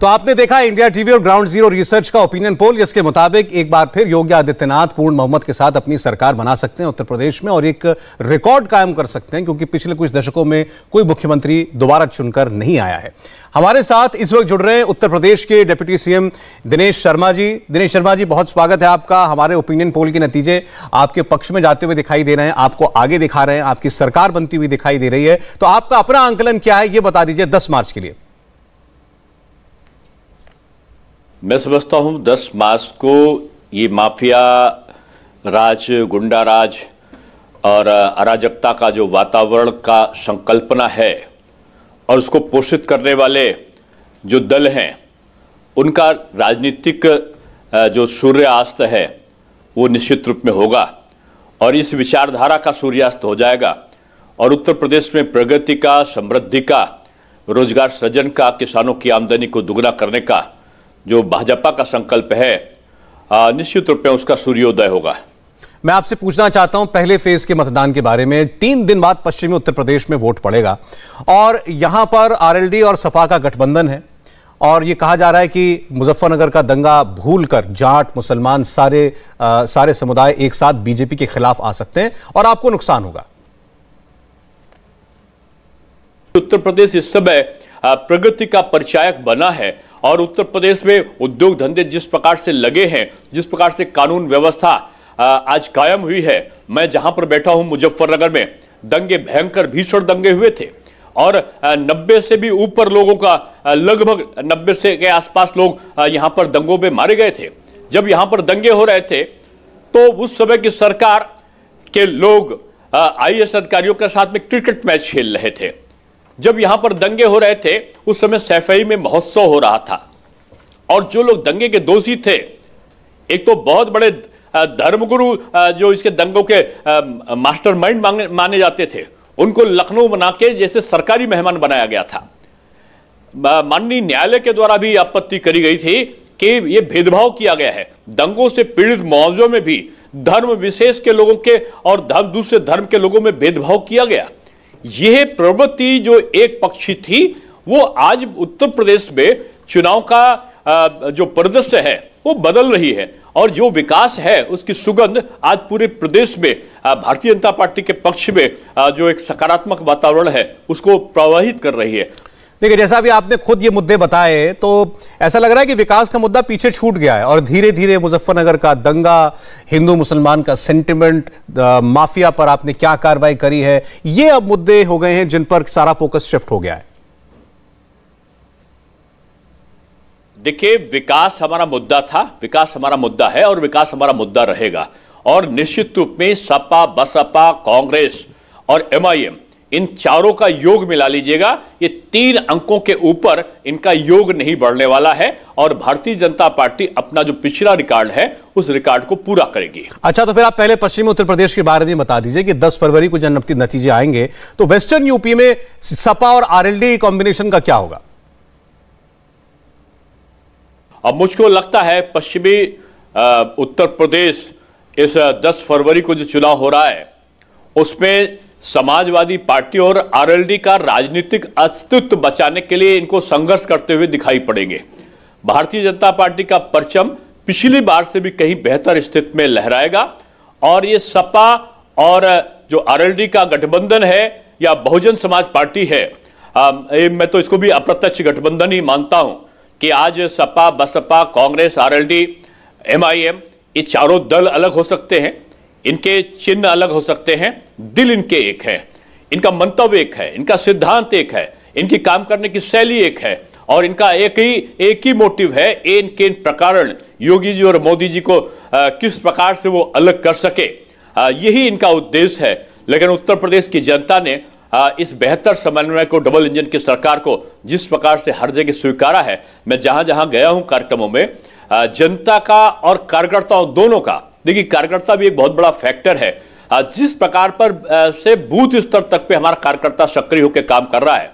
तो आपने देखा इंडिया टीवी और ग्राउंड जीरो रिसर्च का ओपिनियन पोल, जिसके मुताबिक एक बार फिर योगी आदित्यनाथ पूर्ण बहुमत के साथ अपनी सरकार बना सकते हैं उत्तर प्रदेश में और एक रिकॉर्ड कायम कर सकते हैं, क्योंकि पिछले कुछ दशकों में कोई मुख्यमंत्री दोबारा चुनकर नहीं आया है। हमारे साथ इस वक्त जुड़ रहे हैं उत्तर प्रदेश के डिप्टी सीएम दिनेश शर्मा जी। दिनेश शर्मा जी, बहुत स्वागत है आपका। हमारे ओपिनियन पोल के नतीजे आपके पक्ष में जाते हुए दिखाई दे रहे हैं, आपको आगे दिखा रहे हैं, आपकी सरकार बनती हुई दिखाई दे रही है। तो आपका अपना आंकलन क्या है, यह बता दीजिए 10 मार्च के लिए। मैं समझता हूं 10 मार्च को ये माफिया राज, गुंडा राज और अराजकता का जो वातावरण का संकल्पना है और उसको पोषित करने वाले जो दल हैं, उनका राजनीतिक जो सूर्यास्त है वो निश्चित रूप में होगा और इस विचारधारा का सूर्यास्त हो जाएगा और उत्तर प्रदेश में प्रगति का, समृद्धि का, रोजगार सृजन का, किसानों की आमदनी को दुगना करने का जो भाजपा का संकल्प है, निश्चित रूप में उसका सूर्योदय होगा। मैं आपसे पूछना चाहता हूं पहले फेज के मतदान के बारे में। 3 दिन बाद पश्चिमी उत्तर प्रदेश में वोट पड़ेगा और यहां पर आरएलडी और सपा का गठबंधन है और यह कहा जा रहा है कि मुजफ्फरनगर का दंगा भूलकर जाट, मुसलमान, सारे समुदाय एक साथ बीजेपी के खिलाफ आ सकते हैं और आपको नुकसान होगा। उत्तर प्रदेश इस समय प्रगति का परिचायक बना है और उत्तर प्रदेश में उद्योग धंधे जिस प्रकार से लगे हैं, जिस प्रकार से कानून व्यवस्था आज कायम हुई है। मैं जहां पर बैठा हूं मुजफ्फरनगर में, दंगे, भयंकर भीषण दंगे हुए थे और 90 से भी ऊपर लोगों का, लगभग 90 से के आसपास लोग यहां पर दंगों में मारे गए थे। जब यहां पर दंगे हो रहे थे तो उस समय की सरकार के लोग आईएएस अधिकारियों के साथ में क्रिकेट मैच खेल रहे थे। जब यहां पर दंगे हो रहे थे उस समय सैफई में महोत्सव हो रहा था और जो लोग दंगे के दोषी थे, एक तो बहुत बड़े धर्मगुरु जो इसके दंगों के मास्टरमाइंड माने जाते थे, उनको लखनऊ बना के जैसे सरकारी मेहमान बनाया गया था। माननीय न्यायालय के द्वारा भी आपत्ति करी गई थी कि यह भेदभाव किया गया है। दंगों से पीड़ित मुआवजों में भी धर्म विशेष के लोगों के और दूसरे धर्म के लोगों में भेदभाव किया गया। यह प्रवृत्ति जो एक पक्षी थी, वो आज उत्तर प्रदेश में चुनाव का जो परिदृश्य है वो बदल रही है और जो विकास है उसकी सुगंध आज पूरे प्रदेश में भारतीय जनता पार्टी के पक्ष में जो एक सकारात्मक वातावरण है उसको प्रवाहित कर रही है। देखिए, जैसा अभी आपने खुद ये मुद्दे बताए तो ऐसा लग रहा है कि विकास का मुद्दा पीछे छूट गया है और धीरे धीरे मुजफ्फरनगर का दंगा, हिंदू मुसलमान का सेंटिमेंट, माफिया पर आपने क्या कार्रवाई करी है, ये अब मुद्दे हो गए हैं जिन पर सारा फोकस शिफ्ट हो गया है। देखिए, विकास हमारा मुद्दा था, विकास हमारा मुद्दा है और विकास हमारा मुद्दा रहेगा और निश्चित रूप में सपा, बसपा, कांग्रेस और एमआईएम, इन चारों का योग मिला लीजिएगा, ये 3 अंकों के ऊपर इनका योग नहीं बढ़ने वाला है और भारतीय जनता पार्टी अपना जो पिछला रिकॉर्ड है उस रिकॉर्ड को पूरा करेगी। अच्छा, तो फिर आप पहले पश्चिमी उत्तर प्रदेश के बारे में बता दीजिए कि 10 फरवरी को जब नतीजे आएंगे तो वेस्टर्न यूपी में सपा और आरएलडी कॉम्बिनेशन का क्या होगा? अब मुझको लगता है पश्चिमी उत्तर प्रदेश इस 10 फरवरी को जो चुनाव हो रहा है उसमें समाजवादी पार्टी और आरएलडी का राजनीतिक अस्तित्व बचाने के लिए इनको संघर्ष करते हुए दिखाई पड़ेंगे। भारतीय जनता पार्टी का परचम पिछली बार से भी कहीं बेहतर स्थिति में लहराएगा और ये सपा और जो आरएलडी का गठबंधन है या बहुजन समाज पार्टी है, मैं तो इसको भी अप्रत्यक्ष गठबंधन ही मानता हूं कि आज सपा, बसपा, कांग्रेस, आरएलडी, एमआईएम, ये चारों दल अलग हो सकते हैं, इनके चिन्ह अलग हो सकते हैं, दिल इनके एक है, इनका मंतव्य एक है, इनका सिद्धांत एक है, इनकी काम करने की शैली एक है और इनका एक ही मोटिव है, इनके प्रकार योगी जी और मोदी जी को किस प्रकार से वो अलग कर सके, यही इनका उद्देश्य है। लेकिन उत्तर प्रदेश की जनता ने इस बेहतर समन्वय को, डबल इंजन की सरकार को जिस प्रकार से हर जगह स्वीकारा है, मैं जहां जहां गया हूं कार्यक्रमों में, जनता का और कार्यकर्ताओं दोनों का, देखिए कार्यकर्ता भी एक बहुत बड़ा फैक्टर है, जिस प्रकार पर से बूथ स्तर तक पे हमारा कार्यकर्ता सक्रिय होकर काम कर रहा है,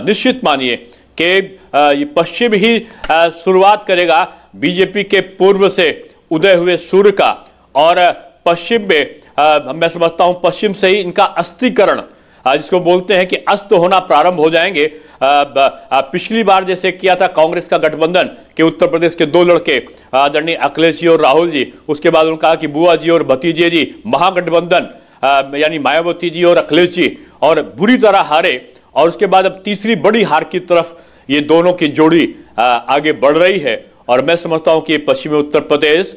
निश्चित मानिए कि पश्चिम ही शुरुआत करेगा बीजेपी के पूर्व से उदय हुए सूर्य का और पश्चिम में मैं समझता हूं पश्चिम से ही इनका अस्थिकरण जिसको बोलते हैं कि अस्त होना प्रारंभ हो जाएंगे। पिछली बार जैसे किया था कांग्रेस का गठबंधन कि उत्तर प्रदेश के दो लड़के आदरणीय अखिलेश जी और राहुल जी, उसके बाद उन्होंने कहा कि बुआ जी और भतीजे जी, महागठबंधन यानी मायावती जी और अखिलेश जी, और बुरी तरह हारे। और उसके बाद अब तीसरी बड़ी हार की तरफ ये दोनों की जोड़ी आगे बढ़ रही है। और मैं समझता हूं कि पश्चिमी उत्तर प्रदेश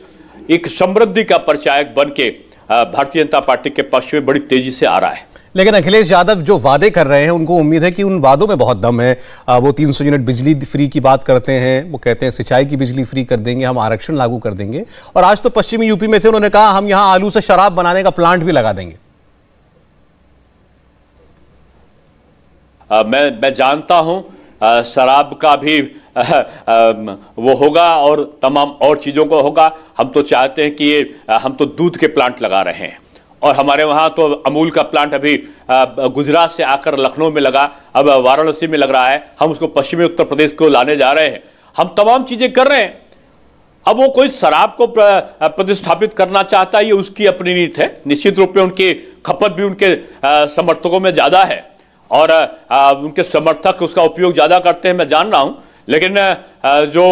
एक समृद्धि का परिचायक बन के भारतीय जनता पार्टी के पक्ष में बड़ी तेजी से आ रहा है। लेकिन अखिलेश यादव जो वादे कर रहे हैं, उनको उम्मीद है कि उन वादों में बहुत दम है। वो 300 यूनिट बिजली फ्री की बात करते हैं, वो कहते हैं सिंचाई की बिजली फ्री कर देंगे, हम आरक्षण लागू कर देंगे। और आज तो पश्चिमी यूपी में थे, उन्होंने कहा हम यहां आलू से शराब बनाने का प्लांट भी लगा देंगे। मैं जानता हूं शराब का भी वो होगा और तमाम और चीजों को होगा। हम तो चाहते हैं कि ये हम तो दूध के प्लांट लगा रहे हैं, और हमारे वहां तो अमूल का प्लांट अभी गुजरात से आकर लखनऊ में लगा, अब वाराणसी में लग रहा है। हम उसको पश्चिमी उत्तर प्रदेश को लाने जा रहे हैं। हम तमाम चीजें कर रहे हैं। अब वो कोई शराब को प्रतिस्थापित करना चाहता है, ये उसकी अपनी नीति है। निश्चित रूप से उनकी खपत भी उनके समर्थकों में ज्यादा है और उनके समर्थक उसका उपयोग ज्यादा करते हैं, मैं जान रहा हूं। लेकिन जो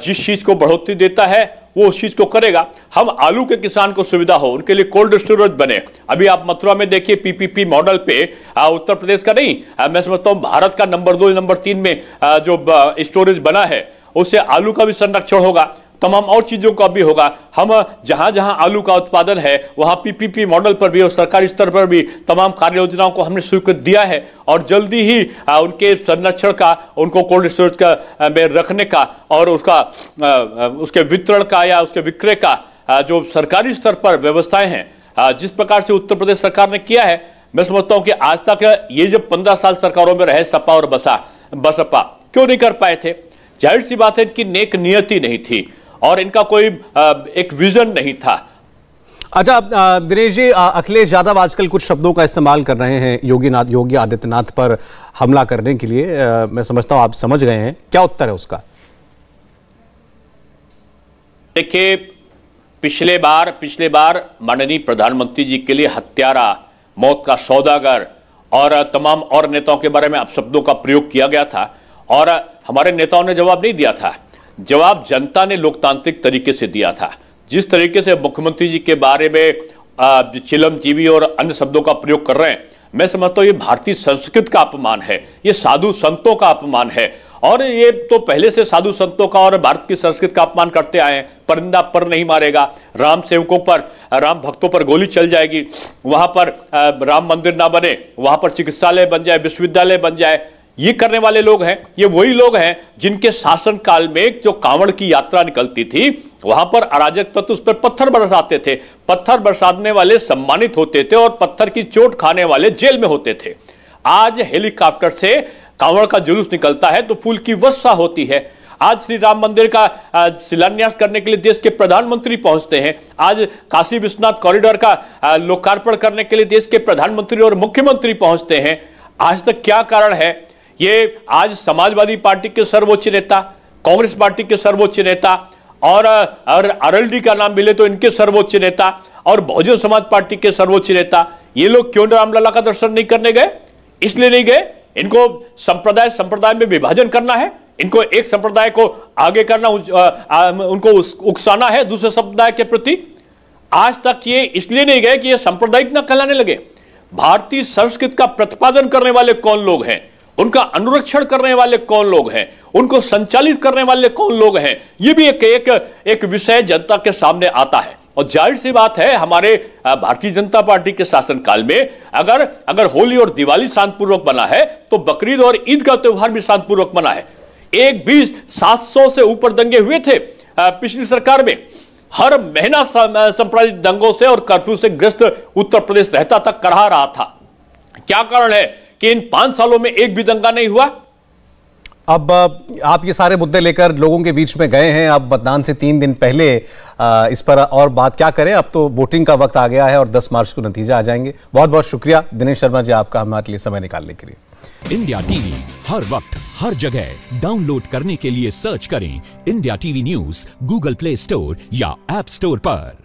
जिस चीज को बढ़ोतरी देता है वो उस चीज को करेगा। हम आलू के किसान को सुविधा हो, उनके लिए कोल्ड स्टोरेज बने। अभी आप मथुरा में देखिए पीपीपी मॉडल पे उत्तर प्रदेश का नहीं, मैं समझता हूं भारत का नंबर 2 नंबर 3 में जो स्टोरेज बना है, उससे आलू का भी संरक्षण होगा, तमाम और चीजों का भी होगा। हम जहां जहां आलू का उत्पादन है वहां पीपीपी मॉडल पर भी और सरकारी स्तर पर भी तमाम कार्य योजनाओं को हमने स्वीकृत दिया है। और जल्दी ही उनके संरक्षण का, उनको कोल्ड स्टोरेज का में रखने का और उसके वितरण का या उसके विक्रय का जो सरकारी स्तर पर व्यवस्थाएं हैं, जिस प्रकार से उत्तर प्रदेश सरकार ने किया है, मैं समझता हूं कि आज तक ये जब 15 साल सरकारों में रहे सपा और बसपा क्यों नहीं कर पाए थे? जाहिर सी बात है इनकी नेक नियति नहीं थी और इनका कोई एक विजन नहीं था। अच्छा दिनेश जी, अखिलेश यादव आजकल कुछ शब्दों का इस्तेमाल कर रहे हैं योगी आदित्यनाथ पर हमला करने के लिए। मैं समझता हूं आप समझ गए हैं, क्या उत्तर है उसका? देखिए, पिछले बार माननीय प्रधानमंत्री जी के लिए हत्यारा, मौत का सौदागर और तमाम और नेताओं के बारे में अपशब्दों का प्रयोग किया गया था और हमारे नेताओं ने जवाब नहीं दिया था। जवाब जनता ने लोकतांत्रिक तरीके से दिया था। जिस तरीके से मुख्यमंत्री जी के बारे में चिलमजीवी और अन्य शब्दों का प्रयोग कर रहे हैं, मैं समझता हूं ये भारतीय संस्कृति का अपमान है, ये साधु संतों का अपमान है। और ये तो पहले से साधु संतों का और भारत की संस्कृति का अपमान करते आए हैं। परिंदा पर नहीं मारेगा, राम सेवकों पर, राम भक्तों पर गोली चल जाएगी, वहां पर राम मंदिर ना बने, वहां पर चिकित्सालय बन जाए, विश्वविद्यालय बन जाए, ये करने वाले लोग हैं। ये वही लोग हैं जिनके शासन काल में जो कांवड़ की यात्रा निकलती थी, वहां पर अराजक तत्व उस पर पत्थर बरसाते थे। पत्थर बरसाने वाले सम्मानित होते थे और पत्थर की चोट खाने वाले जेल में होते थे। आज हेलीकॉप्टर से कांवड़ का जुलूस निकलता है तो फूल की वर्षा होती है। आज श्री राम मंदिर का शिलान्यास करने के लिए देश के प्रधानमंत्री पहुंचते हैं। आज काशी विश्वनाथ कॉरिडोर का लोकार्पण करने के लिए देश के प्रधानमंत्री और मुख्यमंत्री पहुंचते हैं। आज तक क्या कारण है? ये आज समाजवादी पार्टी के सर्वोच्च नेता, कांग्रेस पार्टी के सर्वोच्च नेता और आरएलडी का नाम मिले तो इनके सर्वोच्च नेता और बहुजन समाज पार्टी के सर्वोच्च नेता, ये लोग क्यों रामलला का दर्शन नहीं करने गए? इसलिए नहीं गए, इनको संप्रदाय में विभाजन करना है, इनको एक संप्रदाय को आगे करना, उनको उकसाना है दूसरे संप्रदाय के प्रति। आज तक ये इसलिए नहीं गए कि ये सांप्रदायिक ना कहलाने लगे। भारतीय संस्कृति का प्रतिपादन करने वाले कौन लोग हैं, उनका अनुरक्षण करने वाले कौन लोग हैं, उनको संचालित करने वाले कौन लोग हैं, ये भी एक विषय जनता के सामने आता है। और जाहिर सी बात है, हमारे भारतीय जनता पार्टी के शासनकाल में अगर होली और दिवाली शांतिपूर्वक बना है तो बकरीद और ईद का त्यौहार भी शांतिपूर्वक बना है। एक भी 700 से ऊपर दंगे हुए थे पिछली सरकार में। हर महीना सांप्रदायिक दंगों से और कर्फ्यू से ग्रस्त उत्तर प्रदेश रहता तक करहा रहा था। क्या कारण है कि इन 5 सालों में एक भी दंगा नहीं हुआ? अब आप ये सारे मुद्दे लेकर लोगों के बीच में गए हैं। अब मतदान से 3 दिन पहले इस पर और बात क्या करें, अब तो वोटिंग का वक्त आ गया है और 10 मार्च को नतीजा आ जाएंगे। बहुत बहुत शुक्रिया दिनेश शर्मा जी, आपका हमारे लिए समय निकालने के लिए। इंडिया टीवी हर वक्त हर जगह डाउनलोड करने के लिए सर्च करें India TV news Google play store या ऐप स्टोर पर।